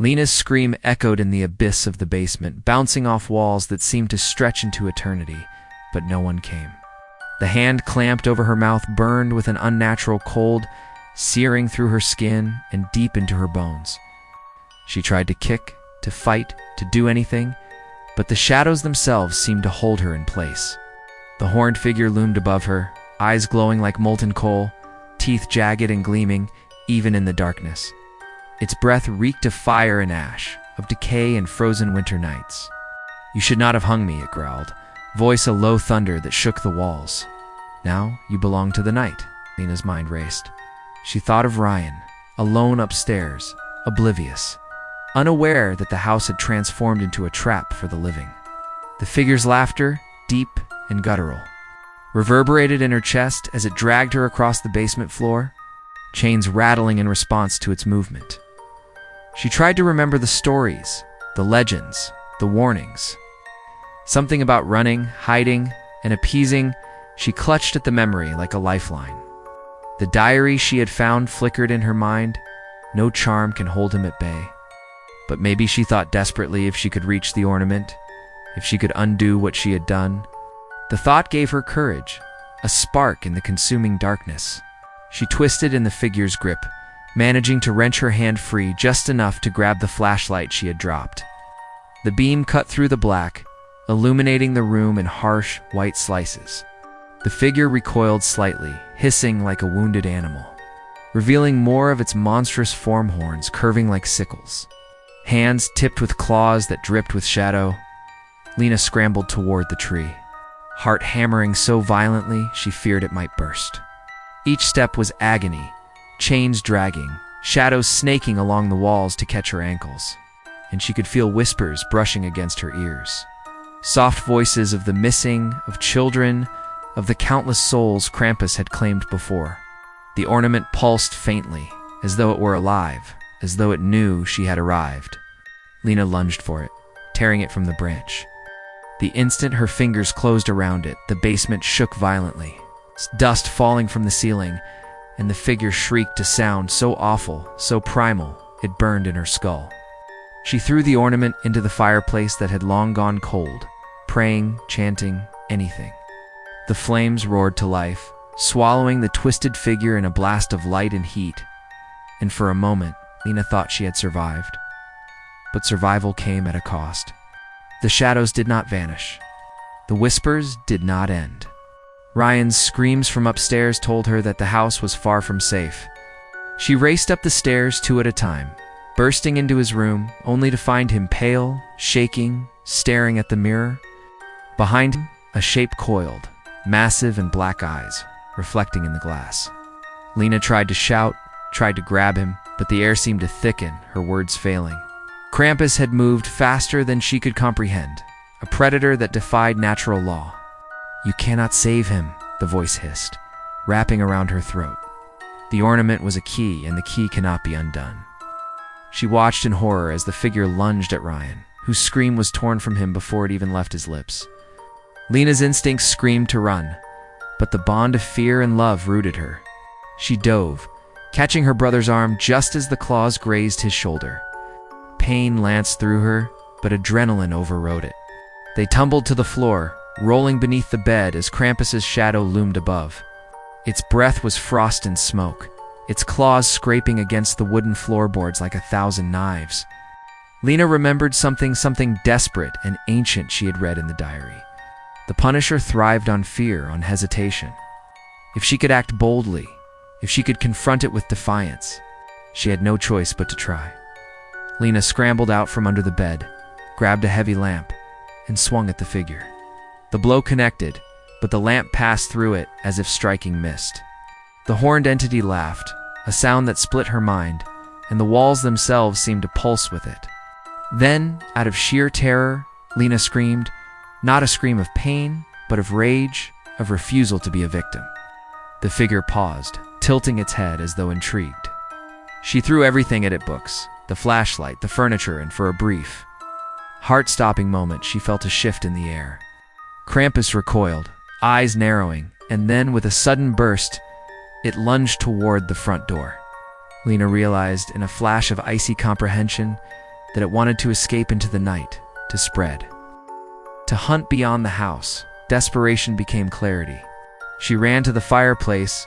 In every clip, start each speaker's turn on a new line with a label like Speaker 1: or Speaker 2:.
Speaker 1: Lena's scream echoed in the abyss of the basement, bouncing off walls that seemed to stretch into eternity, but no one came. The hand clamped over her mouth burned with an unnatural cold, searing through her skin and deep into her bones. She tried to kick, to fight, to do anything, but the shadows themselves seemed to hold her in place. The horned figure loomed above her, eyes glowing like molten coal, teeth jagged and gleaming, even in the darkness. Its breath reeked of fire and ash, of decay and frozen winter nights. "You should not have hung me," it growled, voice a low thunder that shook the walls. "Now you belong to the night," Lena's mind raced. She thought of Ryan, alone upstairs, oblivious, unaware that the house had transformed into a trap for the living. The figure's laughter, deep and guttural, reverberated in her chest as it dragged her across the basement floor, chains rattling in response to its movement. She tried to remember the stories, the legends, the warnings. Something about running, hiding, and appeasing. She clutched at the memory like a lifeline. The diary she had found flickered in her mind. No charm can hold him at bay. But maybe she thought desperately if she could reach the ornament, if she could undo what she had done. The thought gave her courage, a spark in the consuming darkness. She twisted in the figure's grip, managing to wrench her hand free just enough to grab the flashlight she had dropped. The beam cut through the black, illuminating the room in harsh, white slices. The figure recoiled slightly, hissing like a wounded animal, revealing more of its monstrous form horns curving like sickles. Hands tipped with claws that dripped with shadow. Lena scrambled toward the tree, heart hammering so violently she feared it might burst. Each step was agony, chains dragging, shadows snaking along the walls to catch her ankles, and she could feel whispers brushing against her ears. Soft voices of the missing, of children, of the countless souls Krampus had claimed before. The ornament pulsed faintly, as though it were alive, as though it knew she had arrived. Lena lunged for it, tearing it from the branch. The instant her fingers closed around it, the basement shook violently, dust falling from the ceiling, and the figure shrieked a sound so awful, so primal, it burned in her skull. She threw the ornament into the fireplace that had long gone cold, praying, chanting, anything. The flames roared to life, swallowing the twisted figure in a blast of light and heat, and for a moment, Lena thought she had survived. But survival came at a cost. The shadows did not vanish. The whispers did not end. Ryan's screams from upstairs told her that the house was far from safe. She raced up the stairs two at a time, bursting into his room, only to find him pale, shaking, staring at the mirror. Behind him, a shape coiled, massive and black eyes, reflecting in the glass. Lena tried to shout, tried to grab him, but the air seemed to thicken, her words failing. Krampus had moved faster than she could comprehend, a predator that defied natural law. "You cannot save him," the voice hissed, wrapping around her throat. The ornament was a key, and the key cannot be undone. She watched in horror as the figure lunged at Ryan, whose scream was torn from him before it even left his lips. Lena's instincts screamed to run, but the bond of fear and love rooted her. She dove, catching her brother's arm just as the claws grazed his shoulder. Pain lanced through her, but adrenaline overrode it. They tumbled to the floor, rolling beneath the bed as Krampus's shadow loomed above. Its breath was frost and smoke, its claws scraping against the wooden floorboards like 1,000 knives. Lena remembered something desperate and ancient she had read in the diary. The Punisher thrived on fear, on hesitation. If she could act boldly, if she could confront it with defiance, she had no choice but to try. Lena scrambled out from under the bed, grabbed a heavy lamp, and swung at the figure. The blow connected, but the lamp passed through it as if striking mist. The horned entity laughed, a sound that split her mind, and the walls themselves seemed to pulse with it. Then, out of sheer terror, Lena screamed, not a scream of pain, but of rage, of refusal to be a victim. The figure paused, tilting its head as though intrigued. She threw everything at it, books, the flashlight, the furniture, and for a brief, heart-stopping moment, she felt a shift in the air. Krampus recoiled, eyes narrowing, and then, with a sudden burst, it lunged toward the front door. Lena realized, in a flash of icy comprehension, that it wanted to escape into the night, to spread. To hunt beyond the house, desperation became clarity. She ran to the fireplace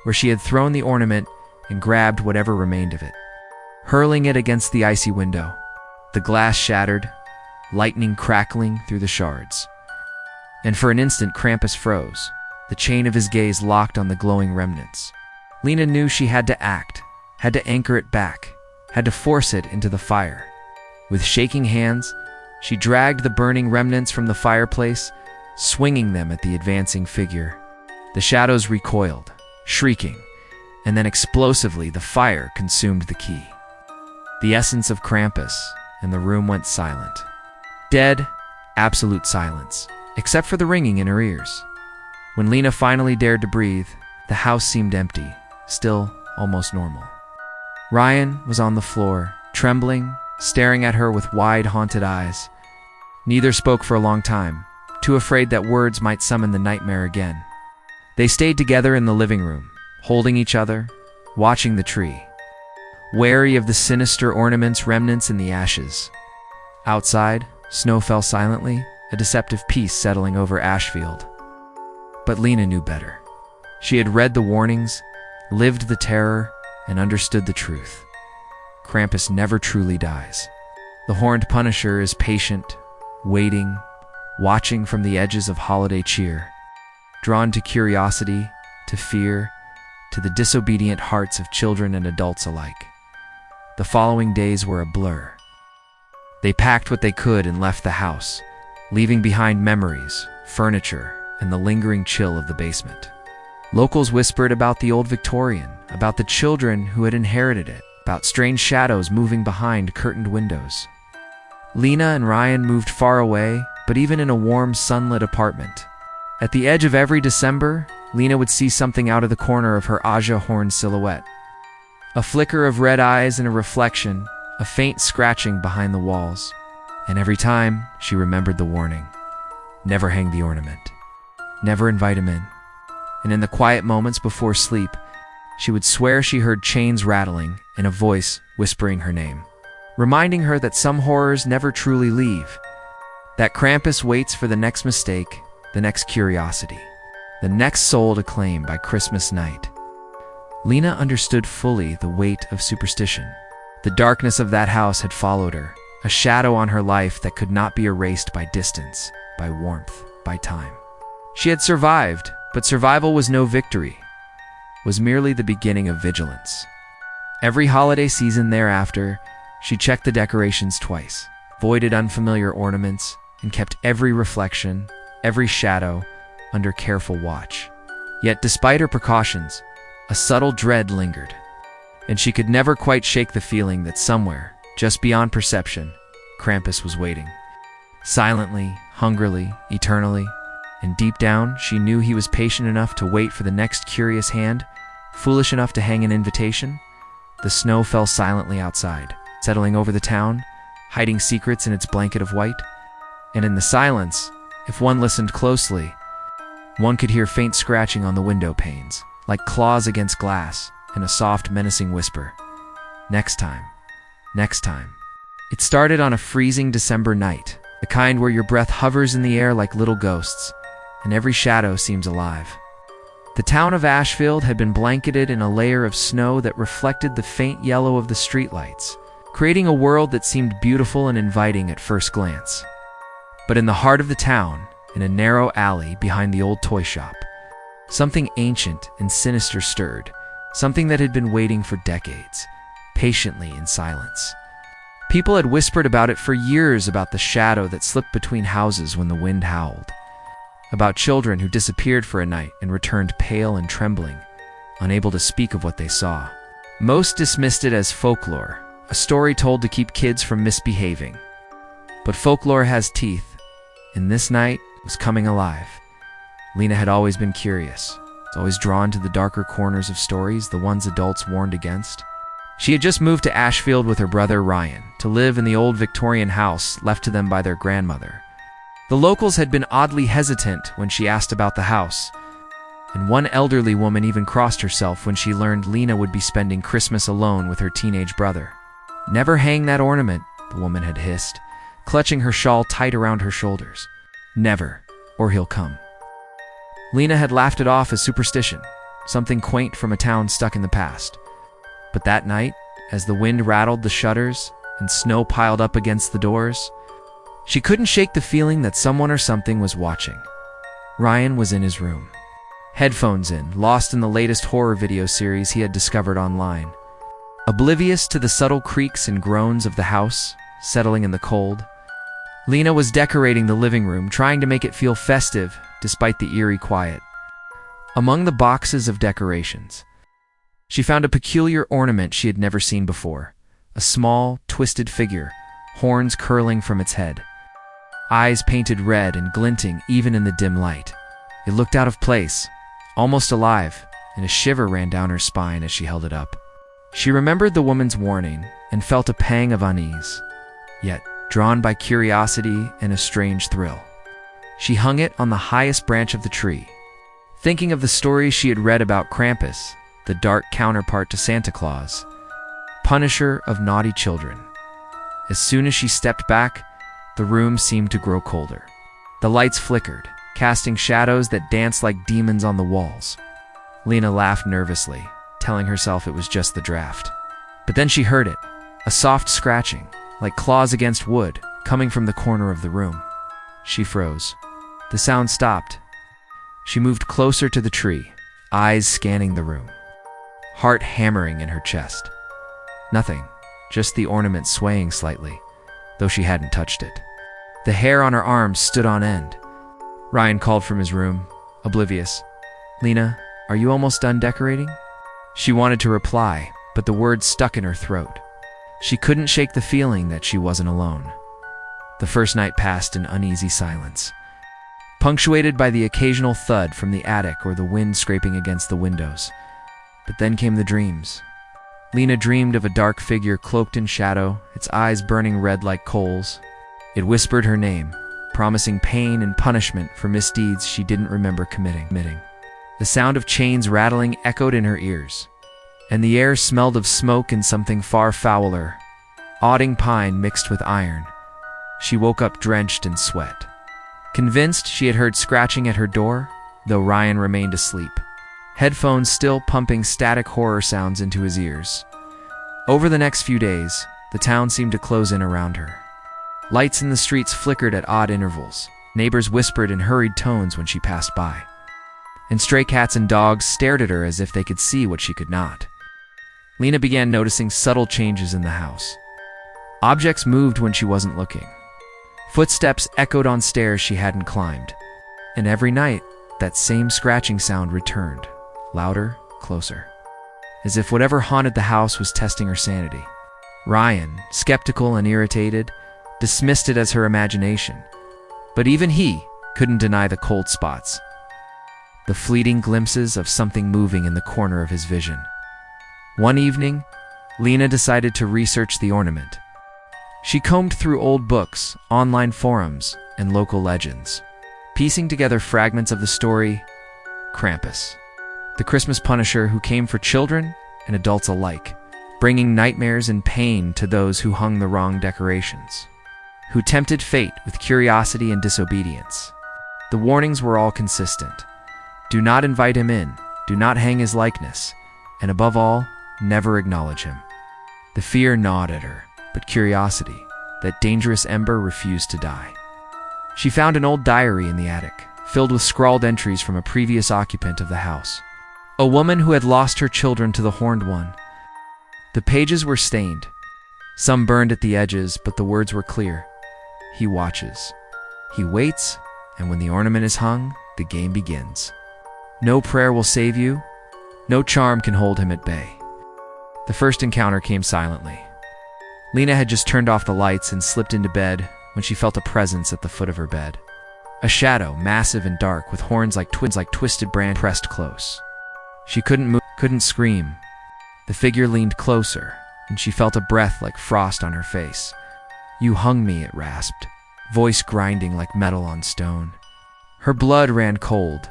Speaker 1: where she had thrown the ornament and grabbed whatever remained of it, hurling it against the icy window. The glass shattered, lightning crackling through the shards. And for an instant, Krampus froze, the chain of his gaze locked on the glowing remnants. Lena knew she had to act, had to anchor it back, had to force it into the fire. With shaking hands, she dragged the burning remnants from the fireplace, swinging them at the advancing figure. The shadows recoiled, shrieking, and then explosively the fire consumed the key. The essence of Krampus, and the room went silent. Dead, absolute silence, except for the ringing in her ears. When Lena finally dared to breathe, the house seemed empty, still almost normal. Ryan was on the floor, trembling, staring at her with wide, haunted eyes. Neither spoke for a long time, too afraid that words might summon the nightmare again. They stayed together in the living room, holding each other, watching the tree, wary of the sinister ornament's remnants in the ashes. Outside, snow fell silently, a deceptive peace settling over Ashfield. But Lena knew better. She had read the warnings, lived the terror, and understood the truth. Krampus never truly dies. The horned punisher is patient, waiting, watching from the edges of holiday cheer, drawn to curiosity, to fear, to the disobedient hearts of children and adults alike. The following days were a blur. They packed what they could and left the house, leaving behind memories, furniture, and the lingering chill of the basement. Locals whispered about the old Victorian, about the children who had inherited it, about strange shadows moving behind curtained windows. Lena and Ryan moved far away, but even in a warm, sunlit apartment. At the edge of every December, Lena would see something out of the corner of her Aja horn silhouette. A flicker of red eyes and a reflection, a faint scratching behind the walls. And every time, she remembered the warning. Never hang the ornament. Never invite him in. And in the quiet moments before sleep, she would swear she heard chains rattling and a voice whispering her name, reminding her that some horrors never truly leave, that Krampus waits for the next mistake, the next curiosity, the next soul to claim by Christmas night. Lena understood fully the weight of superstition. The darkness of that house had followed her, a shadow on her life that could not be erased by distance, by warmth, by time. She had survived, but survival was no victory, was merely the beginning of vigilance. Every holiday season thereafter, she checked the decorations twice, avoided unfamiliar ornaments, and kept every reflection, every shadow, under careful watch. Yet despite her precautions, a subtle dread lingered, and she could never quite shake the feeling that somewhere, just beyond perception, Krampus was waiting. Silently, hungrily, eternally, and deep down, she knew he was patient enough to wait for the next curious hand, foolish enough to hang an invitation. The snow fell silently outside, settling over the town, hiding secrets in its blanket of white. And in the silence, if one listened closely, one could hear faint scratching on the window panes, like claws against glass, and a soft, menacing whisper. Next time. Next time. It started on a freezing December night, the kind where your breath hovers in the air like little ghosts, and every shadow seems alive. The town of Ashfield had been blanketed in a layer of snow that reflected the faint yellow of the streetlights, creating a world that seemed beautiful and inviting at first glance. But in the heart of the town, in a narrow alley behind the old toy shop, something ancient and sinister stirred, something that had been waiting for decades, patiently in silence. People had whispered about it for years, about the shadow that slipped between houses when the wind howled, about children who disappeared for a night and returned pale and trembling, unable to speak of what they saw. Most dismissed it as folklore, a story told to keep kids from misbehaving. But folklore has teeth, and this night was coming alive. Lena had always been curious, always drawn to the darker corners of stories, the ones adults warned against. She had just moved to Ashfield with her brother Ryan to live in the old Victorian house left to them by their grandmother. The locals had been oddly hesitant when she asked about the house, and one elderly woman even crossed herself when she learned Lena would be spending Christmas alone with her teenage brother. Never hang that ornament, the woman had hissed, clutching her shawl tight around her shoulders. Never, or he'll come. Lena had laughed it off as superstition, something quaint from a town stuck in the past. But that night, as the wind rattled the shutters and snow piled up against the doors, she couldn't shake the feeling that someone or something was watching. Ryan was in his room, headphones in, lost in the latest horror video series he had discovered online. Oblivious to the subtle creaks and groans of the house settling in the cold, Lena was decorating the living room, trying to make it feel festive despite the eerie quiet. Among the boxes of decorations, she found a peculiar ornament she had never seen before. A small, twisted figure, horns curling from its head, eyes painted red and glinting even in the dim light. It looked out of place, almost alive, and a shiver ran down her spine as she held it up. She remembered the woman's warning and felt a pang of unease, yet drawn by curiosity and a strange thrill. She hung it on the highest branch of the tree, thinking of the stories she had read about Krampus, the dark counterpart to Santa Claus, punisher of naughty children. As soon as she stepped back, the room seemed to grow colder. The lights flickered, casting shadows that danced like demons on the walls. Lena laughed nervously, telling herself it was just the draft. But then she heard it, a soft scratching, like claws against wood, coming from the corner of the room. She froze. The sound stopped. She moved closer to the tree, eyes scanning the room, heart hammering in her chest. Nothing, just the ornament swaying slightly, though she hadn't touched it. The hair on her arms stood on end. Ryan called from his room, oblivious. "Lena, are you almost done decorating?" She wanted to reply, but the words stuck in her throat. She couldn't shake the feeling that she wasn't alone. The first night passed in uneasy silence, punctuated by the occasional thud from the attic or the wind scraping against the windows. But then came the dreams. Lena dreamed of a dark figure cloaked in shadow, its eyes burning red like coals. It whispered her name, promising pain and punishment for misdeeds she didn't remember committing. The sound of chains rattling echoed in her ears, and the air smelled of smoke and something far fouler, rotting pine mixed with iron. She woke up drenched in sweat, convinced she had heard scratching at her door, though Ryan remained asleep, headphones still pumping static horror sounds into his ears. Over the next few days, the town seemed to close in around her. Lights in the streets flickered at odd intervals. Neighbors whispered in hurried tones when she passed by, and stray cats and dogs stared at her as if they could see what she could not. Lena began noticing subtle changes in the house. Objects moved when she wasn't looking. Footsteps echoed on stairs she hadn't climbed. And every night, that same scratching sound returned, louder, closer, as if whatever haunted the house was testing her sanity. Ryan, skeptical and irritated, dismissed it as her imagination, but even he couldn't deny the cold spots, the fleeting glimpses of something moving in the corner of his vision. One evening, Lena decided to research the ornament. She combed through old books, online forums, and local legends, piecing together fragments of the story Krampus, the Christmas punisher who came for children and adults alike, bringing nightmares and pain to those who hung the wrong decorations, who tempted fate with curiosity and disobedience. The warnings were all consistent. Do not invite him in, do not hang his likeness, and above all, never acknowledge him. The fear gnawed at her, but curiosity, that dangerous ember, refused to die. She found an old diary in the attic, filled with scrawled entries from a previous occupant of the house, a woman who had lost her children to the Horned One. The pages were stained, some burned at the edges, but the words were clear. He watches. He waits, and when the ornament is hung, the game begins. No prayer will save you. No charm can hold him at bay. The first encounter came silently. Lena had just turned off the lights and slipped into bed when she felt a presence at the foot of her bed. A shadow, massive and dark, with horns like twisted branches, pressed close. She couldn't move, couldn't scream. The figure leaned closer, and she felt a breath like frost on her face. "You hung me," it rasped, voice grinding like metal on stone. Her blood ran cold.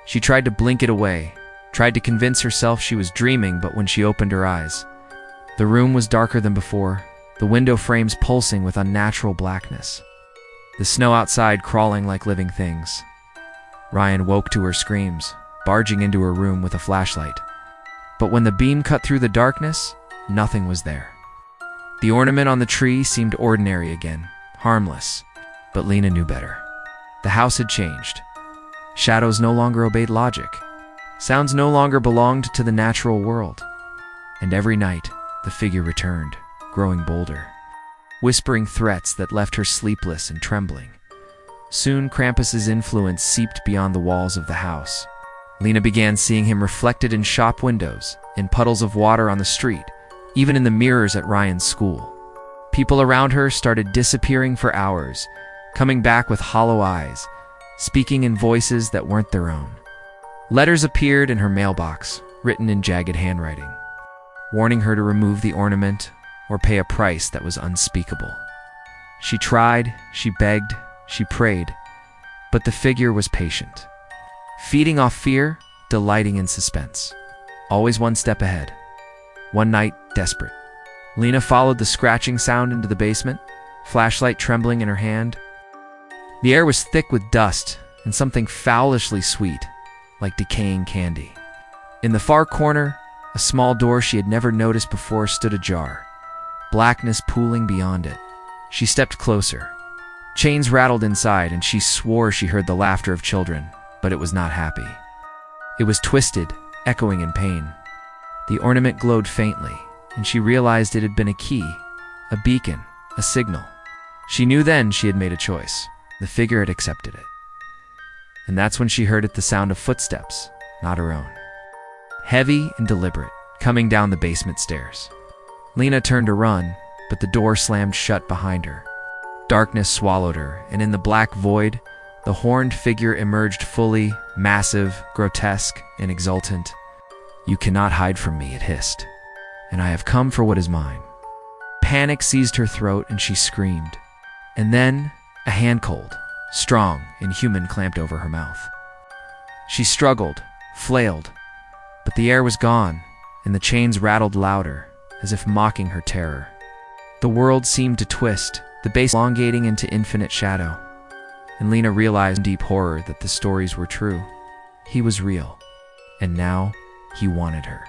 Speaker 1: She tried to blink it away, tried to convince herself she was dreaming, but when she opened her eyes, the room was darker than before, the window frames pulsing with unnatural blackness, the snow outside crawling like living things. Ryan woke to her screams, barging into her room with a flashlight. But when the beam cut through the darkness, nothing was there. The ornament on the tree seemed ordinary again, harmless, but Lena knew better. The house had changed. Shadows no longer obeyed logic. Sounds no longer belonged to the natural world. And every night, the figure returned, growing bolder, whispering threats that left her sleepless and trembling. Soon, Krampus's influence seeped beyond the walls of the house. Lena began seeing him reflected in shop windows, in puddles of water on the street, even in the mirrors at Ryan's school. People around her started disappearing for hours, coming back with hollow eyes, speaking in voices that weren't their own. Letters appeared in her mailbox, written in jagged handwriting, warning her to remove the ornament or pay a price that was unspeakable. She tried, she begged, she prayed, but the figure was patient, feeding off fear, delighting in suspense, always one step ahead. One night, desperate, Lena followed the scratching sound into the basement, flashlight trembling in her hand. The air was thick with dust and something foulishly sweet, like decaying candy. In the far corner, a small door she had never noticed before stood ajar, blackness pooling beyond it. She stepped closer. Chains rattled inside, and she swore she heard the laughter of children, but it was not happy. It was twisted, echoing in pain. The ornament glowed faintly, and she realized it had been a key, a beacon, a signal. She knew then she had made a choice. The figure had accepted it. And that's when she heard the sound of footsteps, not her own. Heavy and deliberate, coming down the basement stairs. Lena turned to run, but the door slammed shut behind her. Darkness swallowed her, and in the black void, the horned figure emerged fully, massive, grotesque, and exultant. "You cannot hide from me," it hissed, "and I have come for what is mine." Panic seized her throat, and she screamed. And then, a hand cold, strong, and human clamped over her mouth. She struggled, flailed, but the air was gone, and the chains rattled louder, as if mocking her terror. The world seemed to twist, the base elongating into infinite shadow. And Lena realized in deep horror that the stories were true. He was real, and now he wanted her.